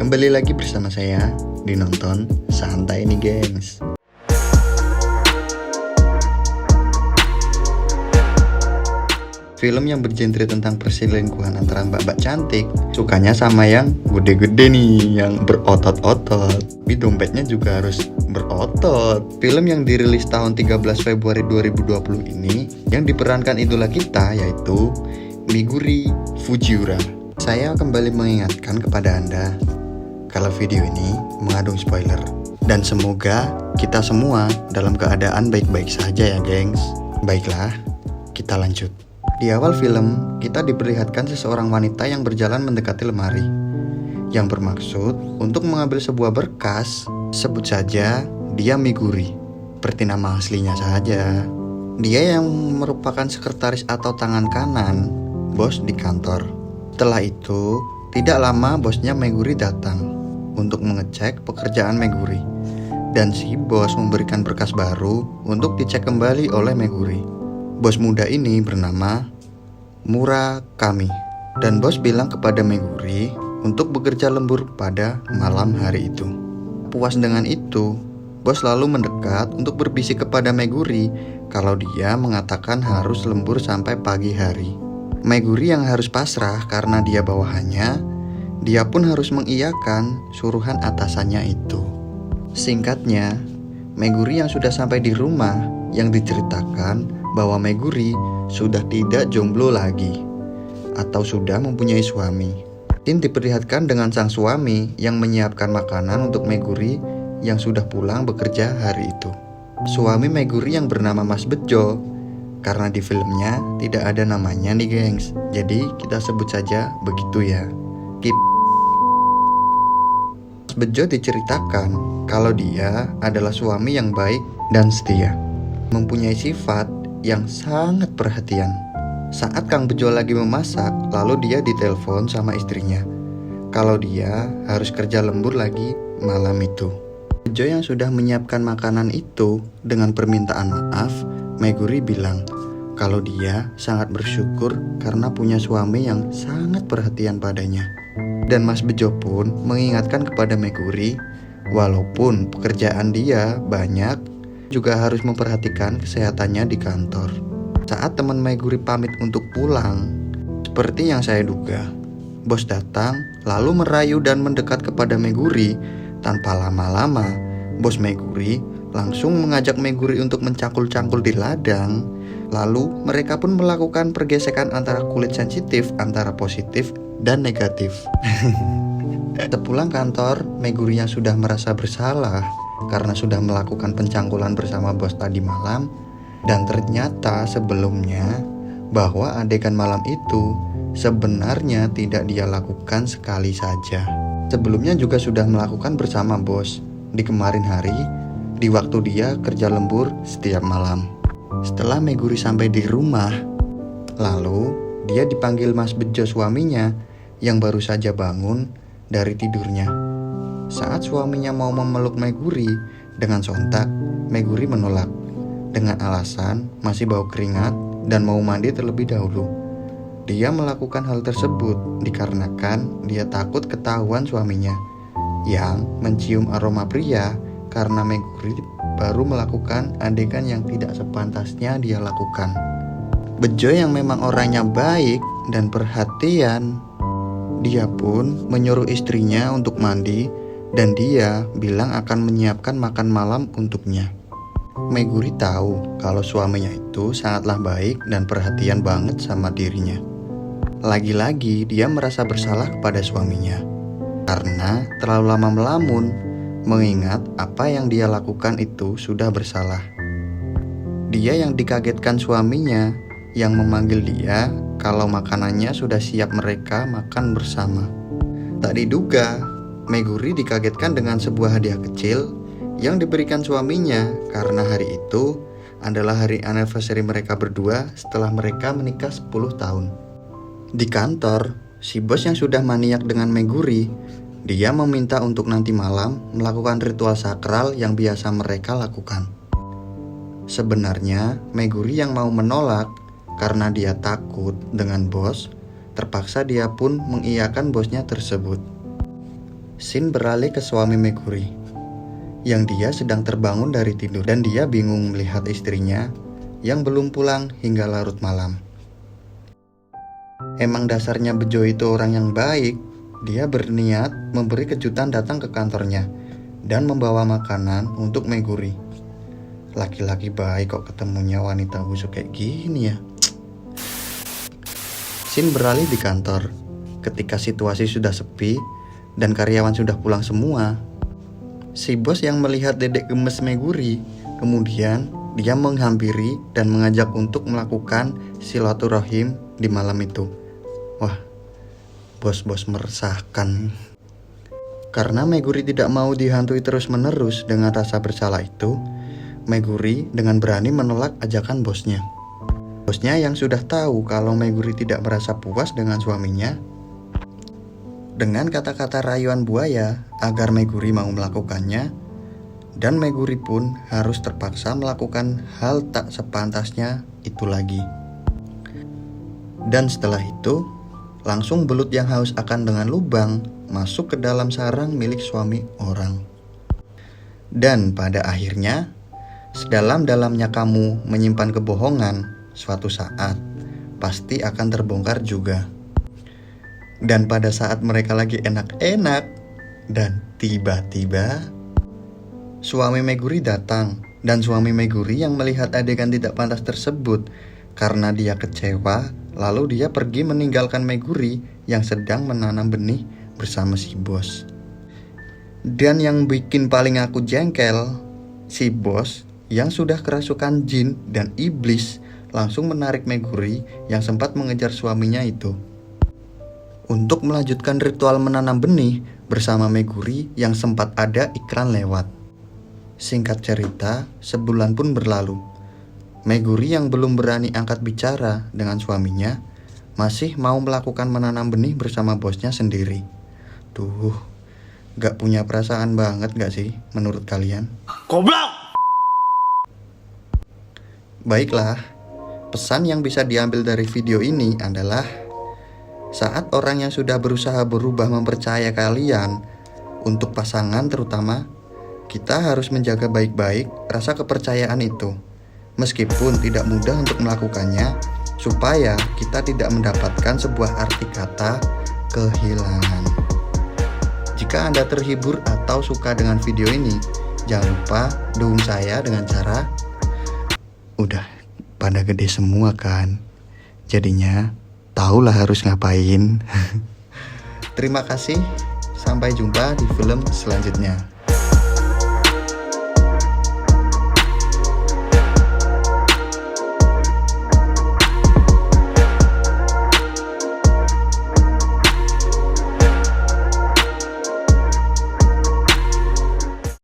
Kembali lagi bersama saya di Nonton Santai nih gengs. Film yang bergenre tentang perselingkuhan antara mbak-mbak cantik, sukanya sama yang gede-gede nih, yang berotot-otot. Tapi dompetnya juga harus berotot. Film yang dirilis tahun 13 Februari 2020 ini, yang diperankan idola kita yaitu Meguri Fujiwara. Saya kembali mengingatkan kepada Anda kalau video ini mengandung spoiler. Dan semoga kita semua dalam keadaan baik-baik saja ya gengs. Baiklah, kita lanjut. Di awal film, kita diperlihatkan seseorang wanita yang berjalan mendekati lemari yang bermaksud untuk mengambil sebuah berkas. Sebut saja dia Meguri, seperti nama aslinya saja. Dia yang merupakan sekretaris atau tangan kanan bos di kantor. Setelah itu, tidak lama bosnya Meguri datang untuk mengecek pekerjaan Meguri. Dan si bos memberikan berkas baru untuk dicek kembali oleh Meguri. Bos muda ini bernama Murakami. Dan bos bilang kepada Meguri untuk bekerja lembur pada malam hari itu. Puas dengan itu, bos lalu mendekat untuk berbisik kepada Meguri kalau dia mengatakan harus lembur sampai pagi hari. Meguri yang harus pasrah karena dia bawahannya, dia pun harus mengiyakan suruhan atasannya itu. Singkatnya, Meguri yang sudah sampai di rumah yang diceritakan bahwa Meguri sudah tidak jomblo lagi atau sudah mempunyai suami. Tin diperlihatkan dengan sang suami yang menyiapkan makanan untuk Meguri yang sudah pulang bekerja hari itu. Suami Meguri yang bernama Mas Bejo, karena di filmnya tidak ada namanya nih gengs, jadi kita sebut saja begitu ya. Keep. Mas Bejo diceritakan kalau dia adalah suami yang baik dan setia, mempunyai sifat yang sangat perhatian. Saat Kang Bejo lagi memasak, lalu dia ditelepon sama istrinya kalau dia harus kerja lembur lagi malam itu. Bejo yang sudah menyiapkan makanan itu dengan permintaan maaf, Meguri bilang kalau dia sangat bersyukur karena punya suami yang sangat perhatian padanya. Dan Mas Bejo pun mengingatkan kepada Meguri, walaupun pekerjaan dia banyak, juga harus memperhatikan kesehatannya di kantor. Saat teman Meguri pamit untuk pulang, seperti yang saya duga, bos datang lalu merayu dan mendekat kepada Meguri. Tanpa lama-lama, bos Meguri langsung mengajak Meguri untuk mencangkul-cangkul di ladang. Lalu mereka pun melakukan pergesekan antara kulit sensitif antara positif dan negatif. Sepulang kantor, Meguri yang sudah merasa bersalah karena sudah melakukan pencangkulan bersama bos tadi malam, dan ternyata sebelumnya bahwa adegan malam itu sebenarnya tidak dia lakukan sekali saja. Sebelumnya juga sudah melakukan bersama bos di kemarin hari, di waktu dia kerja lembur setiap malam. Setelah Meguri sampai di rumah, lalu dia dipanggil Mas Bejo suaminya yang baru saja bangun dari tidurnya. Saat suaminya mau memeluk Meguri, dengan sontak Meguri menolak dengan alasan masih bau keringat dan mau mandi terlebih dahulu. Dia melakukan hal tersebut dikarenakan dia takut ketahuan suaminya yang mencium aroma pria karena Meguri baru melakukan adegan yang tidak sepantasnya dia lakukan. Bejo yang memang orangnya baik dan perhatian, dia pun menyuruh istrinya untuk mandi dan dia bilang akan menyiapkan makan malam untuknya. Meguri tahu kalau suaminya itu sangatlah baik dan perhatian banget sama dirinya. Lagi-lagi dia merasa bersalah kepada suaminya karena terlalu lama melamun, mengingat apa yang dia lakukan itu sudah bersalah. Dia yang dikagetkan suaminya yang memanggil dia kalau makanannya sudah siap mereka makan bersama. Tak diduga, Meguri dikagetkan dengan sebuah hadiah kecil yang diberikan suaminya karena hari itu adalah hari anniversary mereka berdua setelah mereka menikah 10 tahun. Di kantor, si bos yang sudah maniak dengan Meguri, dia meminta untuk nanti malam melakukan ritual sakral yang biasa mereka lakukan. Sebenarnya Meguri yang mau menolak karena dia takut dengan bos, terpaksa dia pun mengiyakan bosnya tersebut. Scene beralih ke suami Meguri, yang dia sedang terbangun dari tidur dan dia bingung melihat istrinya yang belum pulang hingga larut malam. Emang dasarnya Bejo itu orang yang baik. Dia berniat memberi kejutan datang ke kantornya dan membawa makanan untuk Meguri. Laki-laki baik kok ketemunya wanita busuk kayak gini ya. Scene beralih di kantor ketika situasi sudah sepi dan karyawan sudah pulang semua. Si bos yang melihat dedek gemes Meguri, kemudian dia menghampiri dan mengajak untuk melakukan silaturahim di malam itu. Wah, bos-bos meresahkan. Karena Meguri tidak mau dihantui terus-menerus dengan rasa bersalah itu, Meguri dengan berani menolak ajakan bosnya. Bosnya yang sudah tahu kalau Meguri tidak merasa puas dengan suaminya, dengan kata-kata rayuan buaya agar Meguri mau melakukannya, dan Meguri pun harus terpaksa melakukan hal tak sepantasnya itu lagi. Dan setelah itu, langsung belut yang haus akan dengan lubang masuk ke dalam sarang milik suami orang. Dan pada akhirnya, sedalam-dalamnya kamu menyimpan kebohongan, suatu saat pasti akan terbongkar juga. Dan pada saat mereka lagi enak-enak, dan tiba-tiba suami Meguri datang. Dan suami Meguri yang melihat adegan tidak pantas tersebut, karena dia kecewa, lalu dia pergi meninggalkan Meguri yang sedang menanam benih bersama si bos. Dan yang bikin paling aku jengkel, si bos yang sudah kerasukan jin dan iblis langsung menarik Meguri yang sempat mengejar suaminya itu untuk melanjutkan ritual menanam benih bersama Meguri yang sempat ada iklan lewat. Singkat cerita, sebulan pun berlalu. Meguri yang belum berani angkat bicara dengan suaminya masih mau melakukan menanam benih bersama bosnya sendiri. Duh, gak punya perasaan banget gak sih menurut kalian? Goblok! Baiklah, pesan yang bisa diambil dari video ini adalah saat orang yang sudah berusaha berubah mempercaya kalian, untuk pasangan terutama, kita harus menjaga baik-baik rasa kepercayaan itu. Meskipun tidak mudah untuk melakukannya, supaya kita tidak mendapatkan sebuah arti kata kehilangan. Jika Anda terhibur atau suka dengan video ini, jangan lupa dukung saya dengan cara udah pada gede semua kan. Jadinya tahulah harus ngapain. Terima kasih. Sampai jumpa di film selanjutnya.